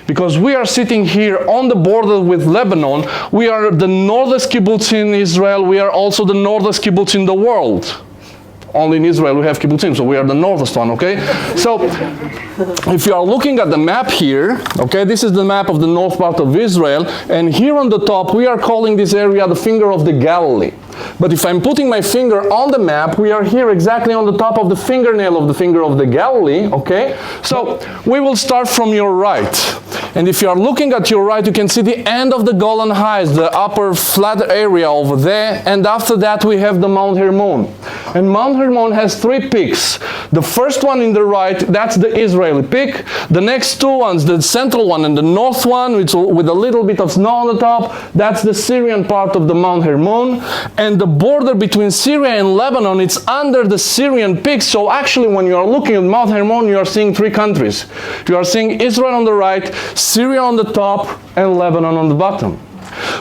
Because we are sitting here on the border with Lebanon. We are the northest kibbutz in Israel. We are also the northest kibbutz in the world. Only in Israel we have kibbutzim, so we are the northest one, okay? So, if you are looking at the map here, okay, this is the map of the north part of Israel, and here on the top we are calling this area the finger of the Galilee. But if I'm putting my finger on the map, we are here exactly on the top of the fingernail of the finger of the Galilee, okay? So, we will start from your right. And if you are looking at your right, you can see the end of the Golan Heights, the upper flat area over there, and after that we have the Mount Hermon. And Mount Hermon has three peaks. The first one in the right, that's the Israeli peak. The next two ones, the central one and the north one, with a little bit of snow on the top, that's the Syrian part of the Mount Hermon. And the border between Syria and Lebanon, it's under the Syrian peak. So actually when you are looking at Mount Hermon, you are seeing three countries. You are seeing Israel on the right, Syria on the top, and Lebanon on the bottom.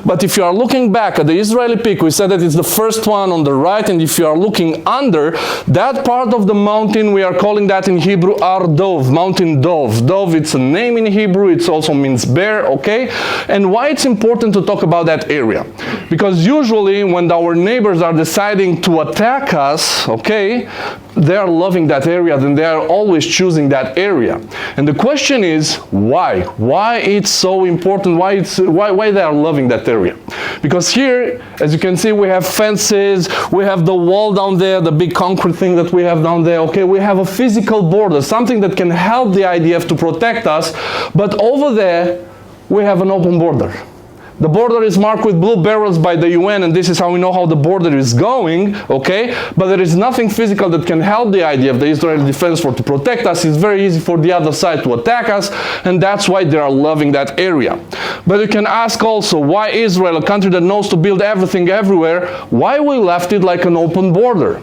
But if you are looking back at the Israeli peak, we said that it's the first one on the right, and if you are looking under, that part of the mountain, we are calling that in Hebrew Ar Dov, Mountain Dov. Dov, it's a name in Hebrew, it also means bear, okay? And why it's important to talk about that area? Because usually when our neighbors are deciding to attack us, okay, they are loving that area, then they are always choosing that area. And the question is, why? Why it's so important? Why they are loving that area? Because here, as you can see, we have fences, we have the wall down there, the big concrete thing that we have down there, okay? We have a physical border, something that can help the IDF to protect us, but over there, we have an open border. The border is marked with blue barrels by the UN, and this is how we know how the border is going, okay? But there is nothing physical that can help the idea of the Israeli Defense Force to protect us. It's very easy for the other side to attack us, and that's why they are loving that area. But you can ask also, why Israel, a country that knows to build everything everywhere, why we left it like an open border?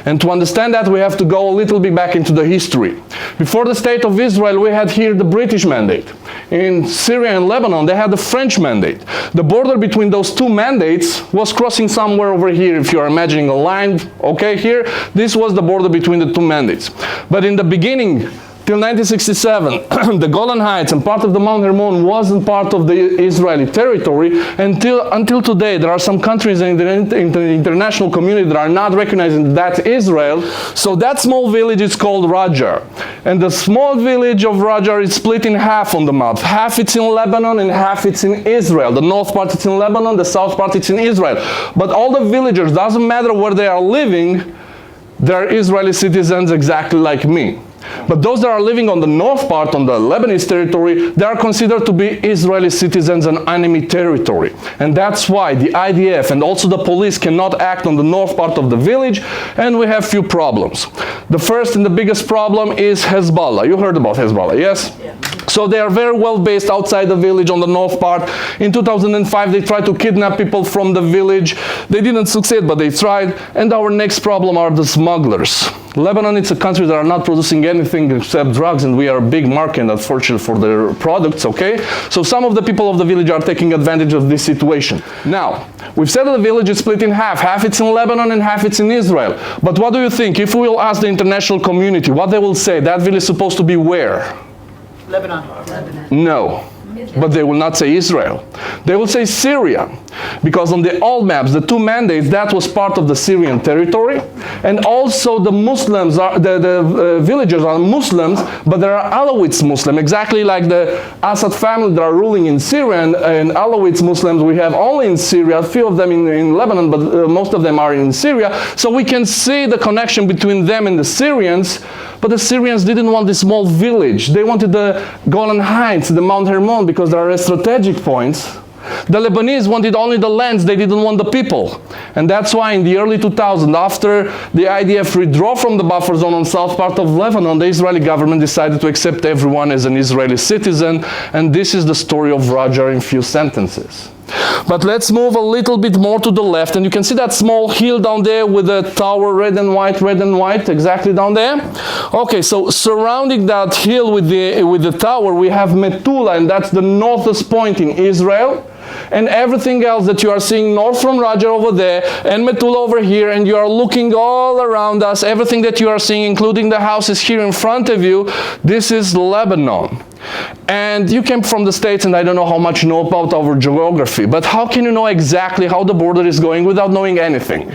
And to understand that, we have to go a little bit back into the history. Before the State of Israel, we had here the British mandate. In Syria and Lebanon, they had the French mandate. The border between those two mandates was crossing somewhere over here. If you are imagining a line, okay, here, this was the border between the two mandates. But in the beginning, till 1967, the Golan Heights and part of the Mount Hermon wasn't part of the Israeli territory. Until today, there are some countries in the international community that are not recognizing that Israel. So that small village is called Rajar. And the small village of Rajar is split in half on the map. Half it's in Lebanon and half it's in Israel. The north part is in Lebanon, the south part is in Israel. But all the villagers, doesn't matter where they are living, they're Israeli citizens exactly like me. But those that are living on the north part, on the Lebanese territory, they are considered to be Israeli citizens and enemy territory. And that's why the IDF and also the police cannot act on the north part of the village, and we have few problems. The first and the biggest problem is Hezbollah. You heard about Hezbollah, yes? Yeah. So they are very well based outside the village on the north part. In 2005, they tried to kidnap people from the village. They didn't succeed, but they tried. And our next problem are the smugglers. Lebanon, it's a country that are not producing anything except drugs, and we are a big market, unfortunately, for their products, okay? So some of the people of the village are taking advantage of this situation. Now, we've said that the village is split in half. Half it's in Lebanon and half it's in Israel. But what do you think? If we will ask the international community, what they will say? That village is supposed to be where? Lebanon. No. But they will not say Israel. They will say Syria. Because on the old maps, the two mandates, that was part of the Syrian territory. And also the Muslims, the villagers are Muslims, but there are Alawites Muslims, exactly like the Assad family that are ruling in Syria. And Alawites Muslims we have only in Syria, a few of them in Lebanon, but most of them are in Syria. So we can see the connection between them and the Syrians. But the Syrians didn't want this small village. They wanted the Golan Heights, the Mount Hermon, because there are strategic points. The Lebanese wanted only the lands, they didn't want the people. And that's why in the early 2000s, after the IDF withdrew from the buffer zone on south part of Lebanon, the Israeli government decided to accept everyone as an Israeli citizen. And this is the story of Rajar in few sentences. But let's move a little bit more to the left, and you can see that small hill down there with the tower, red and white, exactly down there. Okay, so surrounding that hill with the tower, we have Metula, and that's the northest point in Israel. and everything else that you are seeing north from Raja over there, and Metula over here, and you are looking all around us, everything that you are seeing, including the houses here in front of you, this is Lebanon. And you came from the States, and I don't know how much you know about our geography, but how can you know exactly how the border is going without knowing anything?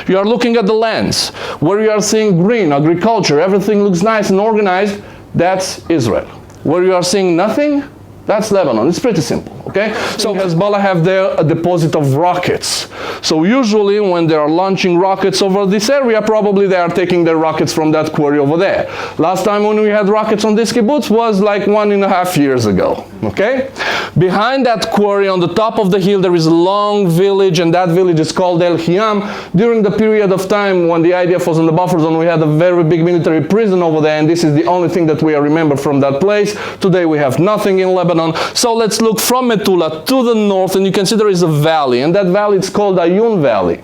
You are looking at the lands, where you are seeing green, agriculture, everything looks nice and organized, that's Israel. Where you are seeing nothing, that's Lebanon. It's pretty simple, okay? So Hezbollah have there a deposit of rockets. So usually when they are launching rockets over this area, probably they are taking their rockets from that quarry over there. Last time when we had rockets on this kibbutz was like 1.5 years ago, okay? Behind that quarry on the top of the hill there is a long village, and that village is called El Hiam. During the period of time when the IDF was in the buffer zone, we had a very big military prison over there, and this is the only thing that we remember from that place. Today we have nothing in Lebanon. So let's look from Metula to the north, and you can see there is a valley, and that valley is called Ayun Valley.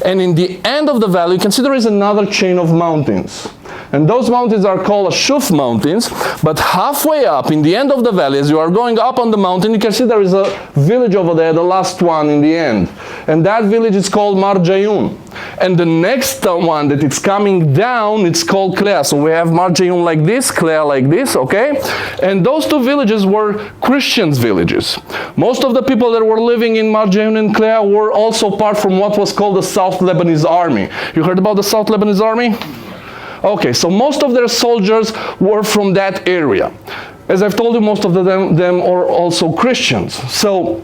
And in the end of the valley, you can see there is another chain of mountains. And those mountains are called Shuf Mountains, but halfway up, in the end of the valley, as you are going up on the mountain, you can see there is a village over there, the last one in the end. And that village is called Marjayun. And the next one that it's coming down, it's called Klea. So we have Marjayun like this, Klea like this, okay? And those two villages were Christians' villages. Most of the people that were living in Marjayun and Klea were also part from what was called the South Lebanese Army. You heard about the South Lebanese Army? Okay, so most of their soldiers were from that area. As I've told you, most of them are also Christians. So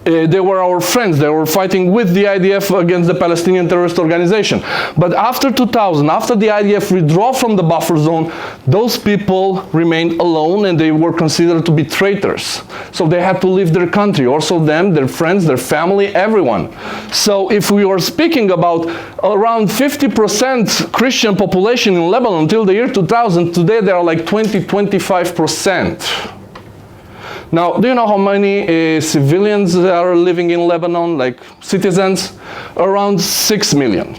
they were our friends. They were fighting with the IDF against the Palestinian terrorist organization. But after 2000, after the IDF withdrew from the buffer zone, those people remained alone, and they were considered to be traitors. So they had to leave their country, also them, their friends, their family, everyone. So if we were speaking about around 50% Christian population in Lebanon until the year 2000, today there are like 20–25%. Now, do you know how many civilians are living in Lebanon, like citizens? Around 6 million.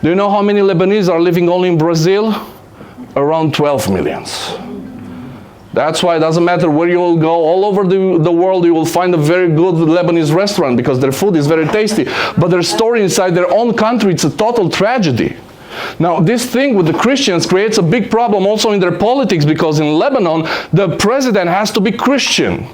Do you know how many Lebanese are living only in Brazil? Around 12 millions. That's why it doesn't matter where you will go, all over the world you will find a very good Lebanese restaurant because their food is very tasty. But their story inside their own country, it's a total tragedy. Now, this thing with the Christians creates a big problem also in their politics, because in Lebanon, the president has to be Christian.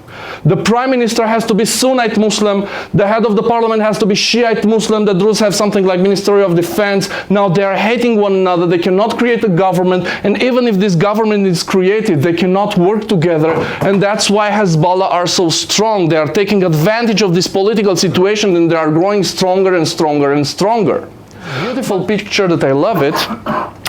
The prime minister has to be Sunnite Muslim. The head of the parliament has to be Shiite Muslim. The Druze have something like Ministry of Defense. Now, they are hating one another. They cannot create a government. And even if this government is created, they cannot work together. And that's why Hezbollah are so strong. They are taking advantage of this political situation, and they are growing stronger and stronger and stronger. Beautiful picture that I love it.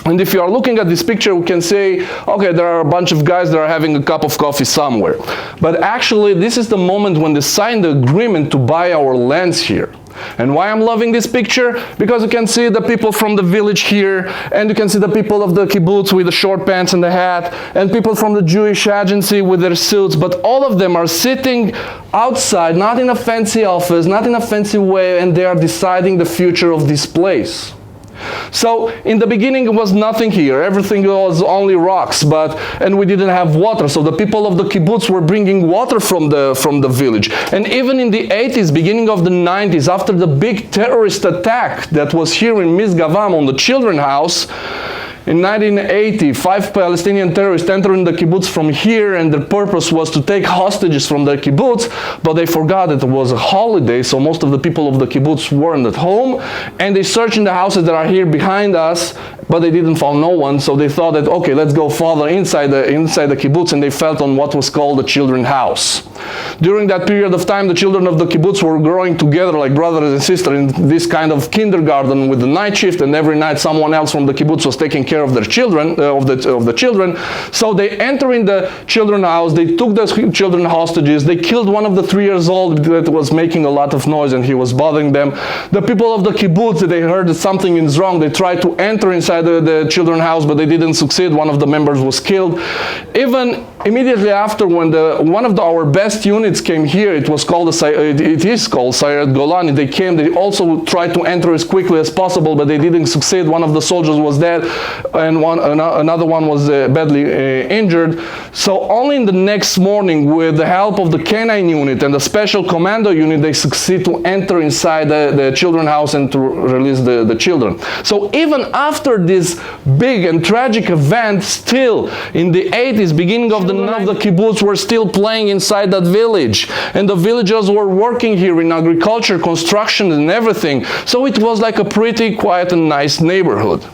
And if you are looking at this picture, we can say, okay, there are a bunch of guys that are having a cup of coffee somewhere. But actually, this is the moment when they signed the agreement to buy our lands here. And why I'm loving this picture? Because you can see the people from the village here, and you can see the people of the kibbutz with the short pants and the hat, and people from the Jewish agency with their suits, but all of them are sitting outside, not in a fancy office, not in a fancy way, and they are deciding the future of this place. So in the beginning it was nothing here, everything was only rocks, and we didn't have water, so the people of the kibbutz were bringing water from the village. And even in the 80s, beginning of the 90s, after the big terrorist attack that was here in Misgavam on the children's house, in 1980, 5 Palestinian terrorists entered the kibbutz from here, and their purpose was to take hostages from the kibbutz, but they forgot that it was a holiday, so most of the people of the kibbutz weren't at home, and they searched in the houses that are here behind us, but they didn't find no one, so they thought that, okay, let's go further inside the kibbutz, and they fell on what was called the children's house. During that period of time, the children of the kibbutz were growing together like brothers and sisters in this kind of kindergarten with the night shift, and every night someone else from the kibbutz was taking care of their children, of the children. So they entered in the children's house, they took the children hostages, they killed one of the 3 years old that was making a lot of noise and he was bothering them. The people of the kibbutz, they heard that something is wrong, they tried to enter inside inside the children's house, but they didn't succeed. One of the members was killed. Even immediately after, when one of our best units came here, it is called Sayeret Golani. They came, they also tried to enter as quickly as possible, but they didn't succeed. One of the soldiers was dead, and another one was badly injured. So only in the next morning, with the help of the canine unit and the special commando unit, they succeed to enter inside the children's house and to release the children. So even after this big and tragic event, still in the 80s, beginning of the kibbutz were still playing inside that village, and the villagers were working here in agriculture, construction, and everything. So it was like a pretty quiet and nice neighborhood.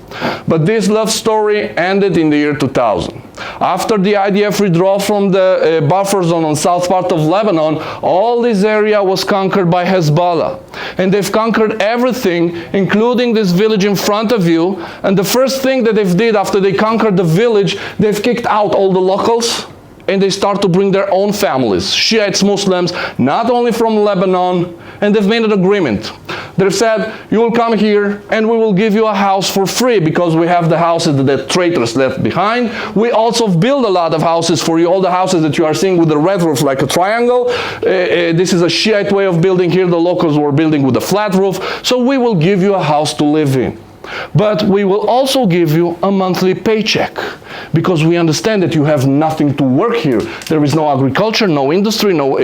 But this love story ended in the year 2000. After the IDF withdrew from the buffer zone on south part of Lebanon, all this area was conquered by Hezbollah. And they've conquered everything, including this village in front of you. And the first thing that they've did after they conquered the village, they've kicked out all the locals, and they start to bring their own families, Shiites, Muslims, not only from Lebanon, and they've made an agreement. They've said, you will come here and we will give you a house for free, because we have the houses that the traitors left behind. We also build a lot of houses for you, all the houses that you are seeing with the red roof like a triangle. This is a Shiite way of building here. The locals were building with a flat roof. So we will give you a house to live in. But we will also give you a monthly paycheck, because we understand that you have nothing to work here. There is no agriculture, no industry, no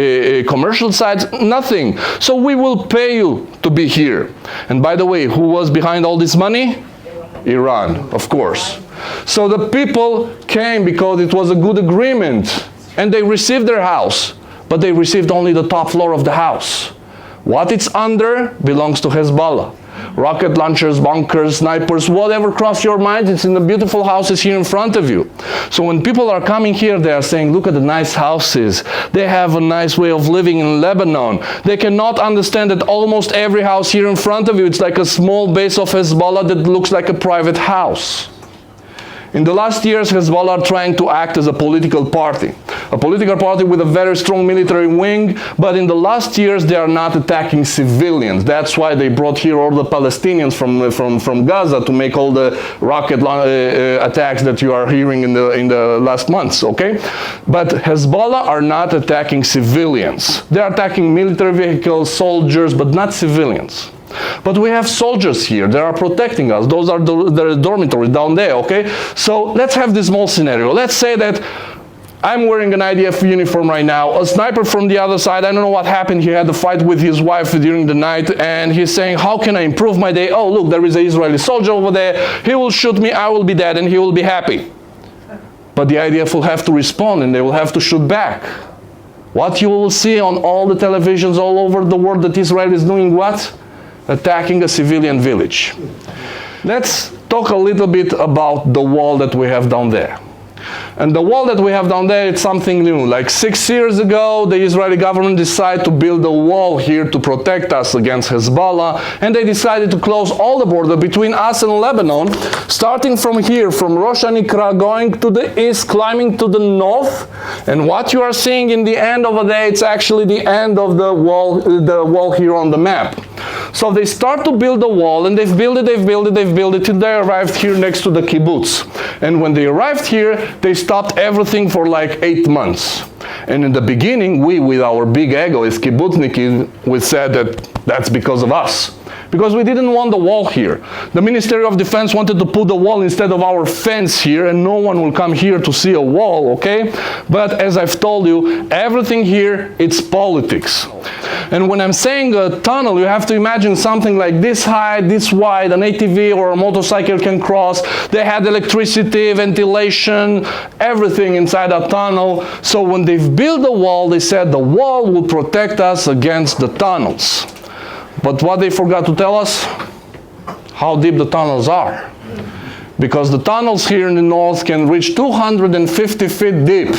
commercial sites, nothing. So we will pay you to be here. And by the way, who was behind all this money? Iran, of course. So the people came because it was a good agreement, and they received their house, but they received only the top floor of the house. What it's under belongs to Hezbollah. Rocket launchers, bunkers, snipers, whatever cross your mind, it's in the beautiful houses here in front of you. So when people are coming here, they are saying, look at the nice houses. They have a nice way of living in Lebanon. They cannot understand that almost every house here in front of you, it's like a small base of Hezbollah that looks like a private house. In the last years, Hezbollah are trying to act as a political party with a very strong military wing, but in the last years they are not attacking civilians. That's why they brought here all the Palestinians from Gaza to make all the rocket attacks that you are hearing in the last months, okay? But Hezbollah are not attacking civilians. They are attacking military vehicles, soldiers, but not civilians. But we have soldiers here that are protecting us. Those are the dormitories down there, okay? So let's have this small scenario. Let's say that I'm wearing an IDF uniform right now. A sniper from the other side, I don't know what happened. He had a fight with his wife during the night, and he's saying, how can I improve my day? Oh, look, there is an Israeli soldier over there. He will shoot me, I will be dead, and he will be happy. But the IDF will have to respond, and they will have to shoot back. What you will see on all the televisions all over the world, that Israel is doing what? Attacking a civilian village. Let's talk a little bit about the wall that we have down there. And the wall that we have down there, it's something new. Like 6 years ago, the Israeli government decided to build a wall here to protect us against Hezbollah, and they decided to close all the border between us and Lebanon, starting from here, from Rosh Hanikra, going to the east, climbing to the north. And what you are seeing in the end of the day, it's actually the end of the wall here on the map. So they start to build the wall, and they've built it till they arrived here next to the kibbutz. And when they arrived here, they stopped everything for like 8 months. And in the beginning, we, with our big ego as kibbutznikim, we said that that's because of us. Because we didn't want the wall here. The Ministry of Defense wanted to put the wall instead of our fence here, and no one will come here to see a wall, okay? But as I've told you, everything here, it's politics. And when I'm saying a tunnel, you have to imagine something like this high, this wide, an ATV or a motorcycle can cross. They had electricity, ventilation, everything inside a tunnel. So when they've built the wall, they said the wall will protect us against the tunnels. But what they forgot to tell us, how deep the tunnels are. Because the tunnels here in the north can reach 250 feet deep.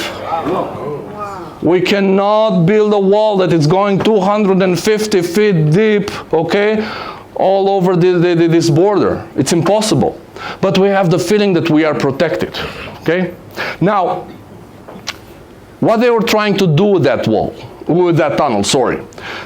We cannot build a wall that is going 250 feet deep, okay, all over this border. It's impossible. But we have the feeling that we are protected, okay? Now, what they were trying to do with that wall? with that tunnel, sorry.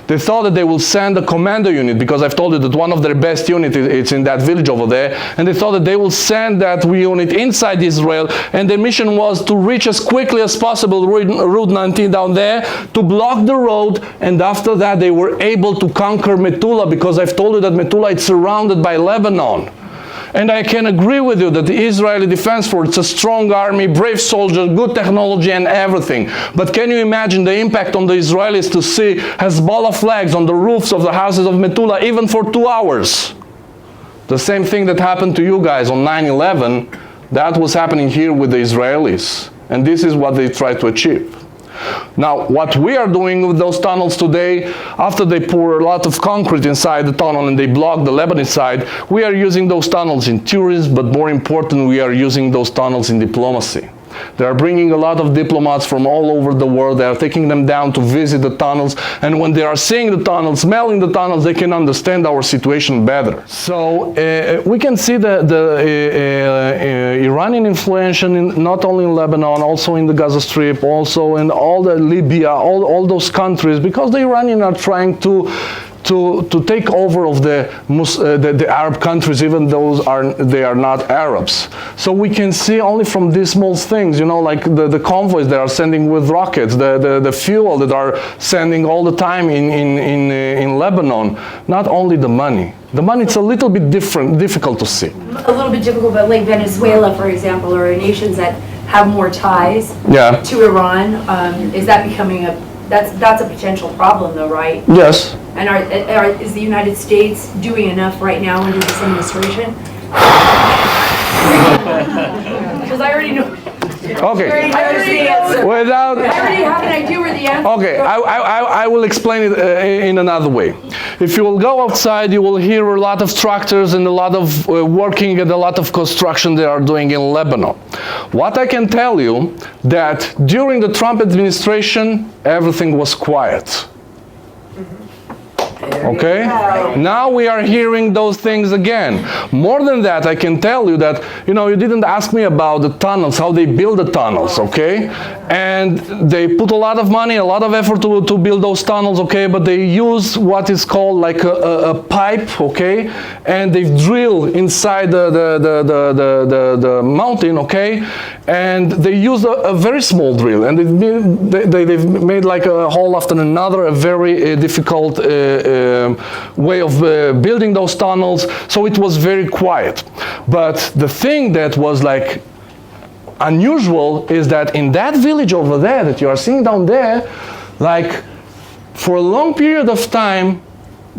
They thought that they will send a commando unit, because I've told you that one of their best units is in that village over there, and they thought that they will send that unit inside Israel, and their mission was to reach as quickly as possible Route 19 down there, to block the road, and after that they were able to conquer Metula, because I've told you that Metula is surrounded by Lebanon. And I can agree with you that the Israeli Defense Force is a strong army, brave soldiers, good technology and everything. But can you imagine the impact on the Israelis to see Hezbollah flags on the roofs of the houses of Metula even for 2 hours? The same thing that happened to you guys on 9/11, that was happening here with the Israelis. And this is what they try to achieve. Now, what we are doing with those tunnels today, after they pour a lot of concrete inside the tunnel and they block the Lebanese side, we are using those tunnels in tourism, but more important, we are using those tunnels in diplomacy. They are bringing a lot of diplomats from all over the world. They are taking them down to visit the tunnels, and when they are seeing the tunnels, smelling the tunnels, they can understand our situation better. So we can see the Iranian influence not only in Lebanon, also in the Gaza Strip, also in all the Libya, all those countries, because the Iranians are trying to take over of the Arab countries, even those they are not Arabs. So we can see only from these small things, you know, like the convoys they are sending with rockets, the fuel that are sending all the time in Lebanon. Not only the money. The money, it's a little bit difficult to see. A little bit difficult, but like Venezuela, for example, or nations that have more ties to Iran, is that becoming that's a potential problem though, right? Yes. And is the United States doing enough right now under this administration? Because I already know. Okay. I already have an idea where the answer. Okay, I will explain it in another way. If you will go outside, you will hear a lot of tractors and a lot of working and a lot of construction they are doing in Lebanon. What I can tell you that during the Trump administration, everything was quiet. Okay? Now we are hearing those things again. More than that, I can tell you that, you know, you didn't ask me about the tunnels, how they build the tunnels, okay? And they put a lot of money, a lot of effort to build those tunnels, okay? But they use what is called like a pipe, okay? And they drill inside the mountain, okay? And they use a very small drill, and they've made like a hole after another, a very difficult way of building those tunnels, so it was very quiet. But the thing that was like unusual is that in that village over there that you are seeing down there, like for a long period of time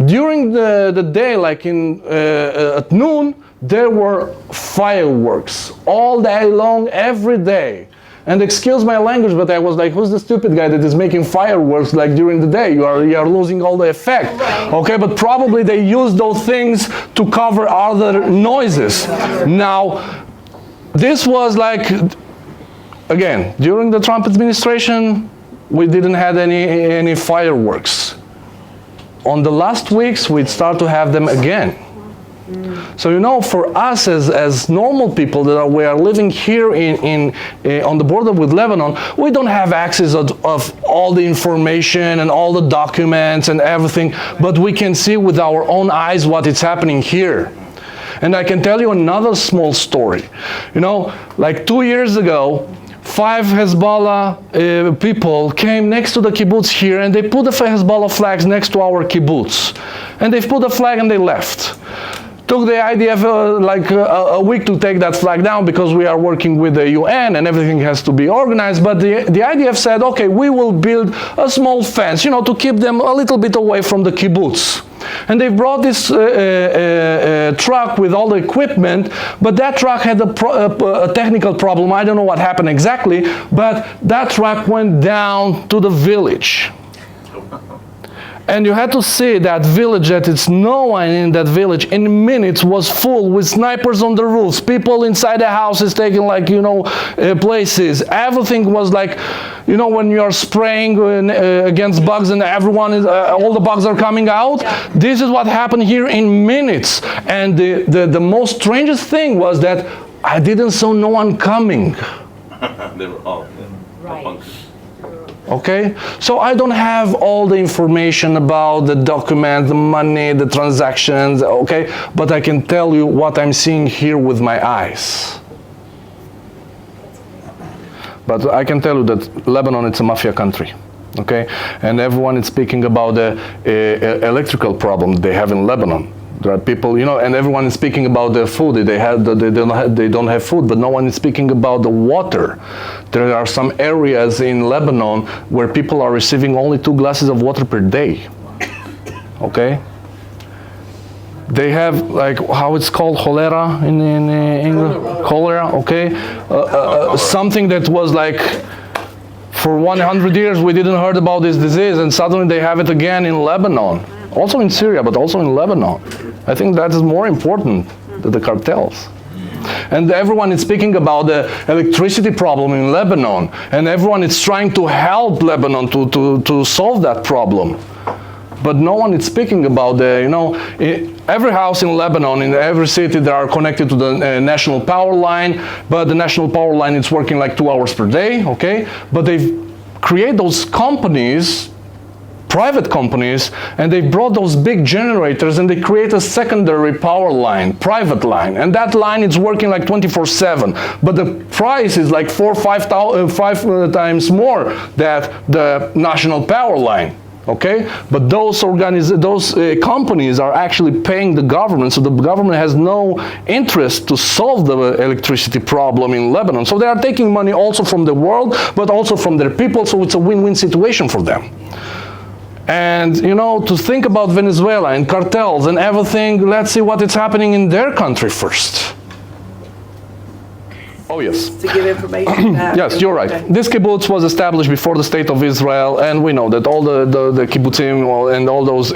during the day, like at noon, there were fireworks all day long, every day. And excuse my language, but I was like, who's the stupid guy that is making fireworks like during the day? You are losing all the effect. Right. Okay, but probably they use those things to cover other noises. Now, this was like, again, during the Trump administration, we didn't have any fireworks. On the last weeks, we'd start to have them again. So, you know, for us as normal people that we are living here on the border with Lebanon, we don't have access of all the information and all the documents and everything, but we can see with our own eyes what is happening here. And I can tell you another small story. You know, like 2 years ago, 5 Hezbollah people came next to the kibbutz here, and they put the Hezbollah flags next to our kibbutz. And they put the flag and they left. Took the IDF like a week to take that flag down, because we are working with the UN and everything has to be organized. But the IDF said, okay, we will build a small fence, you know, to keep them a little bit away from the kibbutz. And they brought this truck with all the equipment, but that truck had a technical problem. I don't know what happened exactly, but that truck went down to the village. And you had to see that village, that it's no one in that village in minutes was full with snipers on the roofs, people inside the houses taking like, you know, places. Everything was like, you know, when you are spraying against bugs and everyone is, all the bugs are coming out. Yeah. This is what happened here in minutes. And the most strangest thing was that I didn't saw no one coming. They were all right. Okay? So I don't have all the information about the documents, the money, the transactions, okay? But I can tell you what I'm seeing here with my eyes. But I can tell you that Lebanon, it's a mafia country. Okay? And everyone is speaking about the electrical problem they have in Lebanon. There are people, you know, and everyone is speaking about the food. They don't have food, but no one is speaking about the water. There are some areas in Lebanon where people are receiving only 2 glasses of water per day. Okay? They have, like, how it's called, cholera in English? Cholera, okay? Something that was like, for 100 years we didn't heard about this disease, and suddenly they have it again in Lebanon. Also in Syria, but also in Lebanon. I think that is more important than the cartels. And everyone is speaking about the electricity problem in Lebanon, and everyone is trying to help Lebanon to solve that problem. But no one is speaking about the, you know, every house in Lebanon, in every city, they are connected to the national power line, but the national power line is working like 2 hours per day, okay? But they create those companies, private companies, and they brought those big generators and they create a secondary power line, private line, and that line is working like 24/7. But the price is like 4 or 5 times more than the national power line. Okay, but those companies are actually paying the government, so the government has no interest to solve the electricity problem in Lebanon. So they are taking money also from the world, but also from their people, so it's a win-win situation for them. And, you know, to think about Venezuela and cartels and everything, let's see what is happening in their country first. Oh, yes. To give information back. Yes, you're right. Okay. This kibbutz was established before the state of Israel, and we know that all the kibbutzim and all those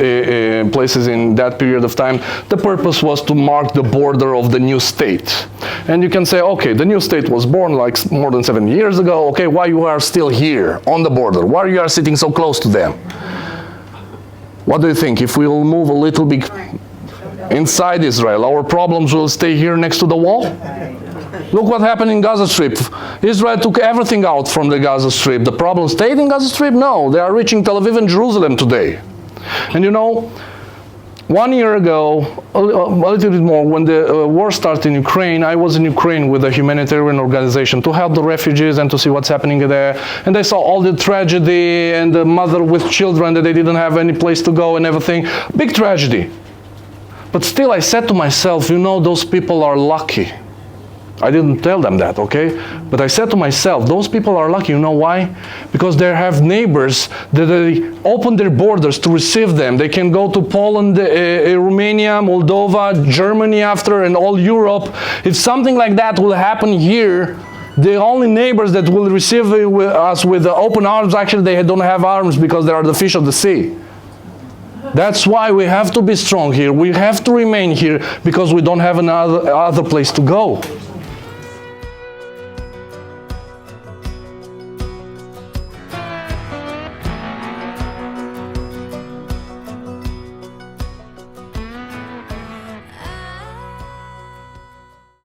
places in that period of time, the purpose was to mark the border of the new state. And you can say, okay, the new state was born like more than 7 years ago. Okay, why you are still here on the border? Why you are sitting so close to them? What do you think? If we will move a little bit inside Israel, our problems will stay here next to the wall? Look what happened in Gaza Strip. Israel took everything out from the Gaza Strip. The problem stayed in Gaza Strip? No, they are reaching Tel Aviv and Jerusalem today. And you know, 1 year ago, a little bit more, when the war started in Ukraine, I was in Ukraine with a humanitarian organization to help the refugees and to see what's happening there. And I saw all the tragedy and the mother with children that they didn't have any place to go and everything. Big tragedy. But still I said to myself, you know, those people are lucky. I didn't tell them that, okay? But I said to myself, those people are lucky. You know why? Because they have neighbors that they open their borders to receive them. They can go to Poland, Romania, Moldova, Germany after, and all Europe. If something like that will happen here, the only neighbors that will receive us with open arms, actually they don't have arms because they are the fish of the sea. That's why we have to be strong here. We have to remain here because we don't have another place to go.